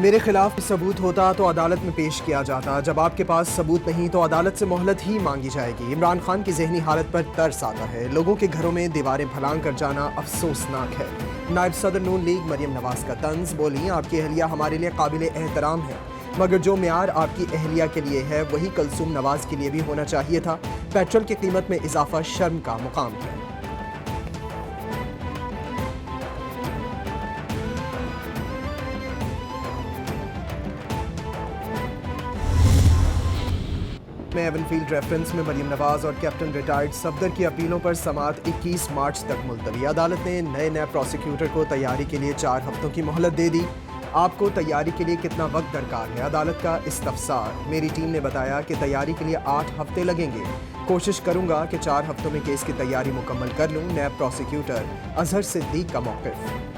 मेरे खिलाफ सबूत होता तो अदालत में पेश किया जाता। जब आपके पास सबूत नहीं तो अदालत से मोहलत ही मांगी जाएगी। इमरान खान की जहनी हालत पर तरस आता है। लोगों के घरों में दीवारें फलांग कर जाना अफसोसनाक है। नायब सदर नून लीग मरियम नवाज का तंज, बोली आपकी अहलिया हमारे लिए काबिल एहतराम है, मगर जो म्यार आपकी अहलिया के लिए है वही कलसूम नवाज के लिए भी होना चाहिए था। पेट्रोल की कीमत में इजाफा शर्म का मुकाम है। में एवनफील्ड रेफरेंस में मरियम नवाज और कैप्टन रिटायर्ड सफदर की अपीलों पर समाअत 21 मार्च तक मुलतवी। अदालत ने नए प्रोसिक्यूटर को तैयारी के लिए 4 हफ्तों की मोहलत दे दी। आपको तैयारी के लिए कितना वक्त दरकार है? अदालत का इस्तफसार। मेरी टीम ने बताया कि तैयारी के लिए 8 हफ्ते लगेंगे। कोशिश करूंगा कि 4 हफ्तों में केस की तैयारी मुकम्मल कर लूं। नैब प्रोसिक्यूटर अजहर सिद्दीक का मौक़िफ़।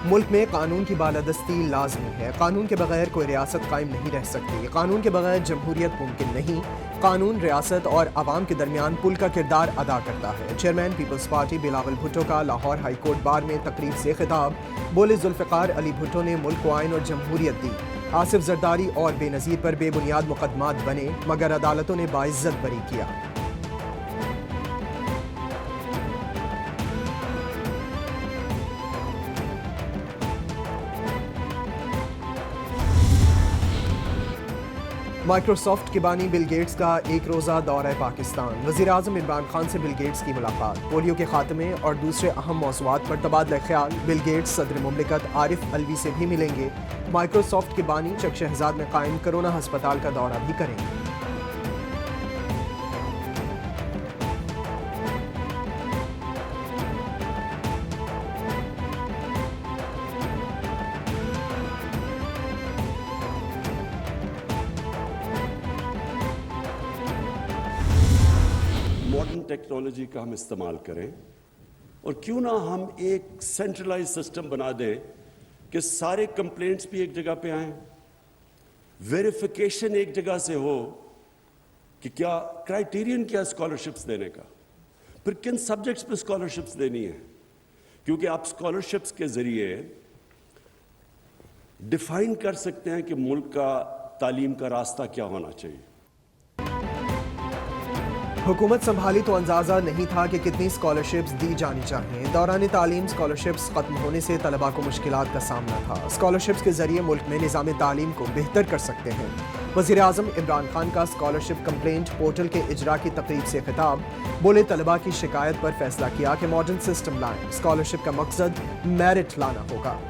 मुल्क में कानून की बालादस्ती लाजमी है। कानून के बगैर कोई रियासत कायम नहीं रह सकती। कानून के बगैर जमहूरियत मुमकिन नहीं। कानून रियासत और आवाम के दरमियान पुल का किरदार अदा करता है। चेयरमैन पीपल्स पार्टी बिलावल भुट्टो का लाहौर हाई कोर्ट बार में तकरीब से खिताब। बोले जुल्फ़िकार अली भुट्टो ने मुल्क को आइन और जमहूरियत दी। आसिफ जरदारी और बेनज़ीर पर बेबुनियाद मुकदमात बने, मगर अदालतों ने बाइज्जत बरी किया। माइक्रोसॉफ्ट के बानी बिल गेट्स का एक रोज़ा दौरा पाकिस्तान। वज़ीर-ए-आज़म इमरान खान से बिल गेट्स की मुलाकात। पोलियो के खात्मे और दूसरे अहम मौज़ूआत पर तबादला ख्याल। बिल गेट्स सदर मुमलिकत आरिफ अलवी से भी मिलेंगे। माइक्रोसॉफ्ट के बानी चक शहजाद में कायम कोरोना अस्पताल का दौरा भी करेंगे। मॉडर्न टेक्नोलॉजी का हम इस्तेमाल करें और क्यों ना हम एक सेंट्रलाइज सिस्टम बना दें कि सारे कंप्लेंट्स भी एक जगह पे आएं, वेरिफिकेशन एक जगह से हो कि क्या क्राइटेरियन क्या स्कॉलरशिप्स देने का, फिर किन सब्जेक्ट्स पे स्कॉलरशिप्स देनी है, क्योंकि आप स्कॉलरशिप्स के जरिए डिफाइन कर सकते हैं कि मुल्क का तालीम का रास्ता क्या होना चाहिए। हुकूमत संभाली तो अंदाजा नहीं था कि कितनी स्कॉलरशिप्स दी जानी चाहिए। दौरान तालीम स्कॉलरशिप्स खत्म होने से तलबा को मुश्किलात का सामना था। स्कॉलरशिप्स के जरिए मुल्क में निज़ाम तालीम को बेहतर कर सकते हैं। वज़ीर-ए-आज़म इमरान खान का स्कॉलरशिप कंप्लेंट पोर्टल के इजरा की तकरीब से खिताब। बोले तलबा की शिकायत पर फैसला किया कि मॉडर्न सिस्टम लाएं। स्कॉलरशिप का मकसद मेरिट लाना होगा।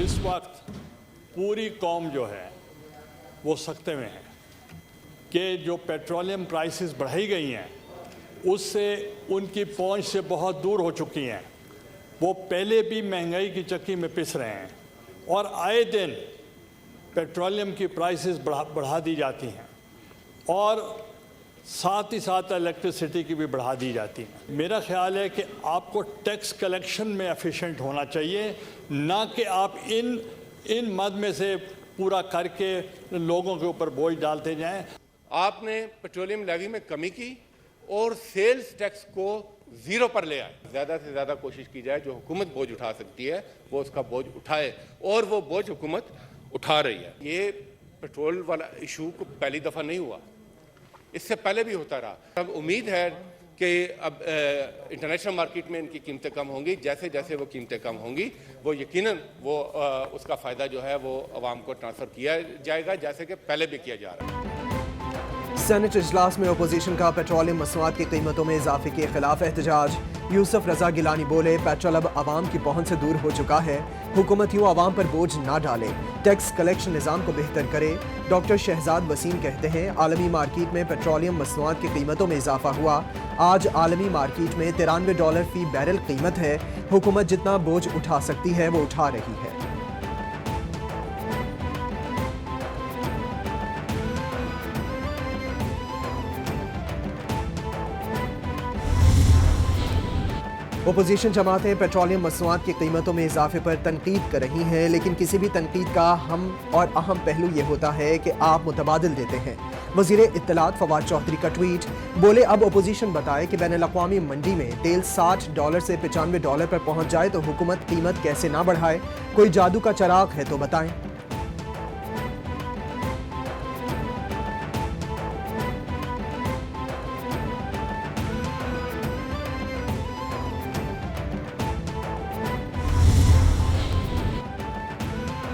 इस वक्त पूरी कौम जो है वो सख्ते में है कि जो पेट्रोलियम प्राइसेस बढ़ाई गई हैं उससे उनकी पहुंच से बहुत दूर हो चुकी हैं। वो पहले भी महंगाई की चक्की में पिस रहे हैं और आए दिन पेट्रोलियम की प्राइसेस बढ़ा दी जाती हैं और साथ ही साथ इलेक्ट्रिसिटी की भी बढ़ा दी जाती है। मेरा ख्याल है कि आपको टैक्स कलेक्शन में एफिशिएंट होना चाहिए, ना कि आप इन मद में से पूरा करके लोगों के ऊपर बोझ डालते जाएं। आपने पेट्रोलियम लेवी में कमी की और सेल्स टैक्स को 0 पर ले आए। ज़्यादा से ज़्यादा कोशिश की जाए, जो हुकूमत बोझ उठा सकती है वो उसका बोझ उठाए, और वो बोझ हुकूमत उठा रही है। ये पेट्रोल वाला इशू को पहली दफ़ा नहीं हुआ, इससे पहले भी होता रहा। अब उम्मीद है कि अब इंटरनेशनल मार्केट में इनकी कीमतें कम होंगी। जैसे जैसे वो कीमतें कम होंगी वो यकीनन वो उसका फ़ायदा जो है वो अवाम को ट्रांसफ़र किया जाएगा, जैसे कि पहले भी किया जा रहा है। सेनेट इजलास में अपोजिशन का पेट्रोलियम मसनूआत की कीमतों में इजाफे के खिलाफ एहतजाज। यूसुफ रजा गिलानी बोले पेट्रोल अब आवाम की पहुंच से दूर हो चुका है। हुकूमत यूं आवाम पर बोझ ना डाले, टैक्स कलेक्शन निज़ाम को बेहतर करे। डॉक्टर शहजाद वसीम कहते हैं आलमी मार्केट में पेट्रोलियम मसनूआत की कीमतों में इजाफा हुआ। आज आलमी मार्केट में $93 फी बैरल कीमत है। हुकूमत जितना बोझ उठा सकती है वो उठा रही है। अपोजिशन जमातें पेट्रोलियम मसनूआत की कीमतों में इजाफे पर तनकीद कर रही हैं, लेकिन किसी भी तनकीद का अहम पहलू ये होता है कि आप मुतबादिल देते हैं। वज़ीर इत्तलात फवाद चौधरी का ट्वीट, बोले अब अपोजिशन बताए कि बैनुल-अक़वामी मंडी में तेल $60 से $95 पर पहुंच जाए तो हुकूमत कीमत कैसे ना बढ़ाए। कोई जादू का चराग है तो बताएं।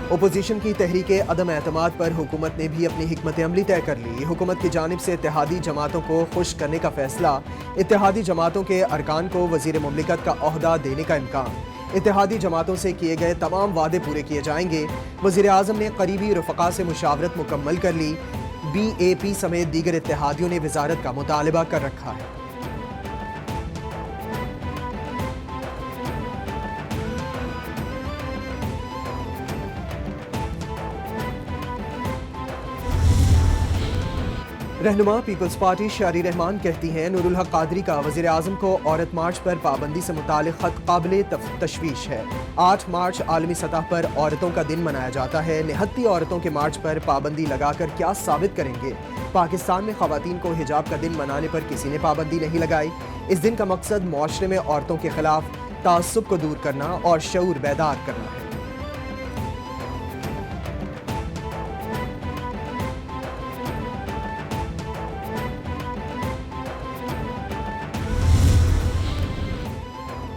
ओपोजिशन की तहरीके अदम एतमाद पर हुकूमत ने भी अपनी हिकमत अमली तय कर ली। हुकूमत की जानिब से इत्तेहादी जमातों को खुश करने का फैसला, इत्तेहादी जमातों के अरकान को वजीर मुमलिकत का ओहदा देने का इम्कान, इत्तेहादी जमातों से किए गए तमाम वादे पूरे किए जाएंगे। वजीर आज़म ने करीबी रफ़क़ा से मुशावरत मुकम्मल कर ली। BAP समेत दीगर इत्तेहादियों ने वजारत का मुतालबा कर रखा है। रहनुमा पीपल्स पार्टी शारी रहमान कहती हैं, नूरुल हक कादरी का वज़ीर आज़म को औरत मार्च पर पाबंदी से मुतालिक ख़त काबिल तशवीश है। 8 मार्च आलमी सतह पर औरतों का दिन मनाया जाता है। निहत्ती औरतों के मार्च पर पाबंदी लगाकर क्या साबित करेंगे? पाकिस्तान में ख़वातीन को हिजाब का दिन मनाने पर किसी ने पाबंदी नहीं लगाई। इस दिन का मकसद मुआशरे में औरतों के खिलाफ तासुब को दूर करना और शऊर बेदार करना है।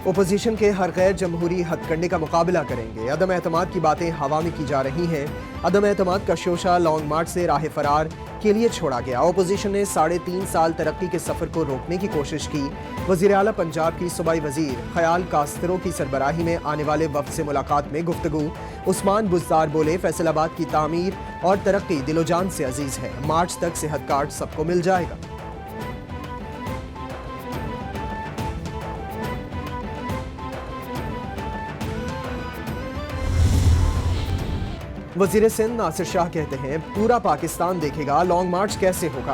ओपोजिशन के हर गैर जमहूरी हथकंडे का मुकाबला करेंगे। अदम एतमाद की बातें हवा में की जा रही हैं। अदम एतमाद का शोशा लॉन्ग मार्च से राह फरार के लिए छोड़ा गया। ओपोजिशन ने 3.5 साल तरक्की के सफर को रोकने की कोशिश की। वज़ीर आला पंजाब की सूबाई वज़ीर ख्याल कास्तरो की सरबराही में आने वाले वफ़द से मुलाकात में गुफ्तगू। उस्मान बुज़दार बोले, फैसलाबाद की तामीर और तरक्की दिलोजान से अजीज़ है। मार्च तक सेहत कार्ड सबको मिल जाएगा। वज़ीर सिंध नासिर शाह कहते हैं, पूरा पाकिस्तान देखेगा लॉन्ग मार्च कैसे होगा।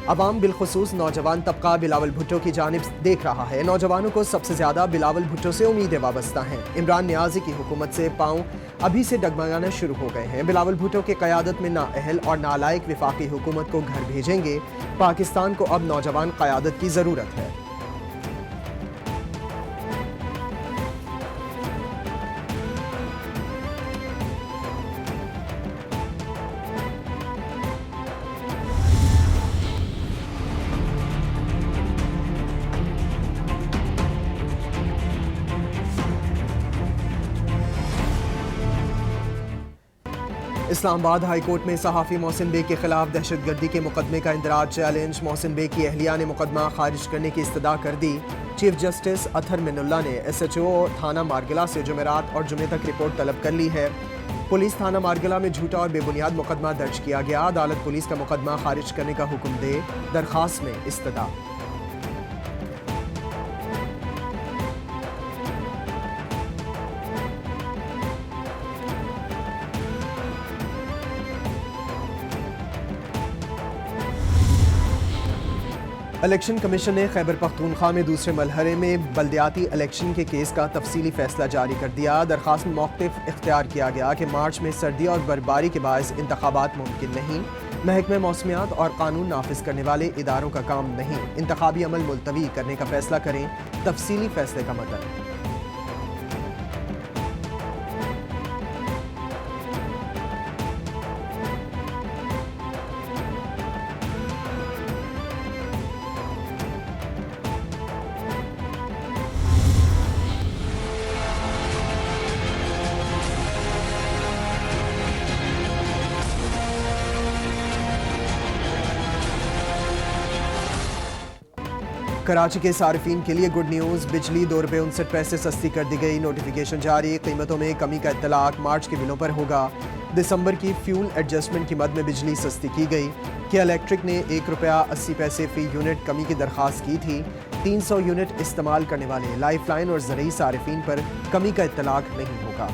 अवाम बिलखुसूस नौजवान तबका बिलावल भुट्टो की जानिब देख रहा है। नौजवानों को सबसे ज्यादा बिलावल भुट्टो से उम्मीदें वाबस्ता हैं। इमरान नियाजी की हुकूमत से पांव अभी से डगमगाना शुरू हो गए हैं। बिलावल भुट्टो के क़यादत में नाअहल और नालायक विफाकी हुकूमत को घर भेजेंगे। पाकिस्तान को अब नौजवान क़यादत की ज़रूरत है। इस्लामाबाद हाई कोर्ट में सहाफ़ी मोहसिन बेग के खिलाफ दहशतगर्दी के मुकदमे का इंदराज चैलेंज। मोहसिन बेग की अहलिया ने मुकदमा खारिज करने की इस्तदा कर दी। चीफ जस्टिस अतहर मिनुल्लाह ने SHO थाना मारगला से जुमेरात और जुमे तक रिपोर्ट तलब कर ली है। पुलिस थाना मारगला में झूठा और बेबुनियाद मुकदमा दर्ज किया गया। अदालत पुलिस का मुकदमा खारिज करने का हुक्म दे, दरखास्त में इस्तदा। इलेक्शन कमीशन ने खैबर पख्तूनख्वा में दूसरे मरहले में बल्दियाती इलेक्शन के केस का तफसीली फैसला जारी कर दिया। दरखास्त में मौक़िफ़ इख्तियार किया गया कि मार्च में सर्दी और बर्फबारी के बायस इंतखाबात मुमकिन नहीं। महकमे मौसमियात और कानून नाफिज करने वाले इदारों का काम नहीं। इंतखाबी अमल मुलतवी करने का फैसला करें। तफसीली फैसले का मतलब कराची के सार्फिन के लिए गुड न्यूज़। बिजली ₹2.59 सस्ती कर दी गई। नोटिफिकेशन जारी। कीमतों में कमी का इत्तलाक मार्च के बिलों पर होगा। दिसंबर की फ्यूल एडजस्टमेंट की मद में बिजली सस्ती की गई। किया इलेक्ट्रिक ने ₹1.80 फी यूनिट कमी की दरख्वास्त की थी। 300 यूनिट इस्तेमाल करने वाले लाइफलाइन और ज़रूरी सार्फिन पर कमी का इत्तलाक नहीं होगा।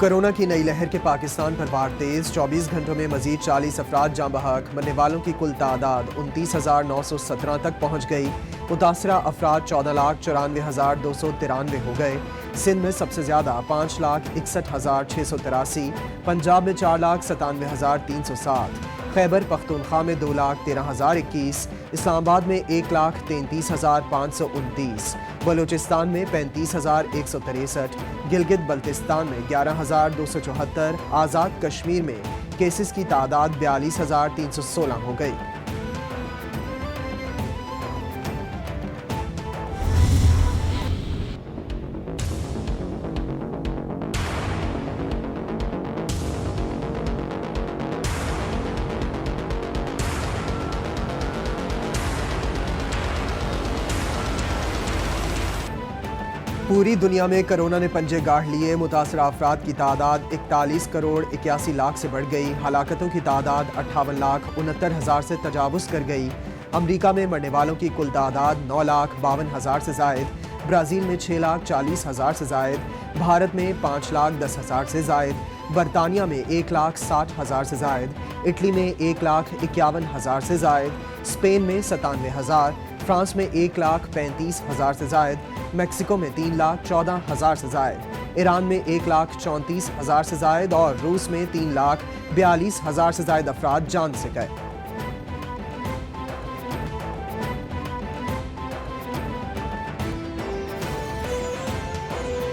कोरोना की नई लहर के पाकिस्तान पर वार तेज। 24 घंटों में मजीद 40 अफराद जाँ बहक। मरने वालों की कुल तादाद 29,917 तक पहुँच गई। मुतासरा अफराद 14,94,293 हो गए। सिंध में सबसे ज़्यादा 5,61,683, पंजाब में 4,97,307, खैबर पख्तूनख्वा में 2,13,021, इस्लामाबाद में 1,33,529, बलूचिस्तान में 35,163, गिलगित बल्तिस्तान में 11,274, आज़ाद कश्मीर में केसेस की तादाद 42,316 हो गई। पूरी दुनिया में कोरोना ने पंजे गाढ़ लिए। मुतासरा अफराद की तादाद 41,81,00,000 से बढ़ गई। हलाकतों की तादाद 58,69,000 से तजावुज़ कर गई। अमरीका में मरने वालों की कुल तादाद 9,52,000 से जायद, ब्राज़ील में 6,40,000 से जायद, भारत में 5,10,000 से जायद, बरतानिया में 1,60,000 से जायद, इटली में 1,51,000 से जायद, स्पेन में 97,000, फ्रांस में 1,35,000 से जायद, मेक्सिको में 3,14,000 से जायद, ईरान में 1,34,000 से जायद और रूस में 3,42,000 से जायद अफराद जान से गए।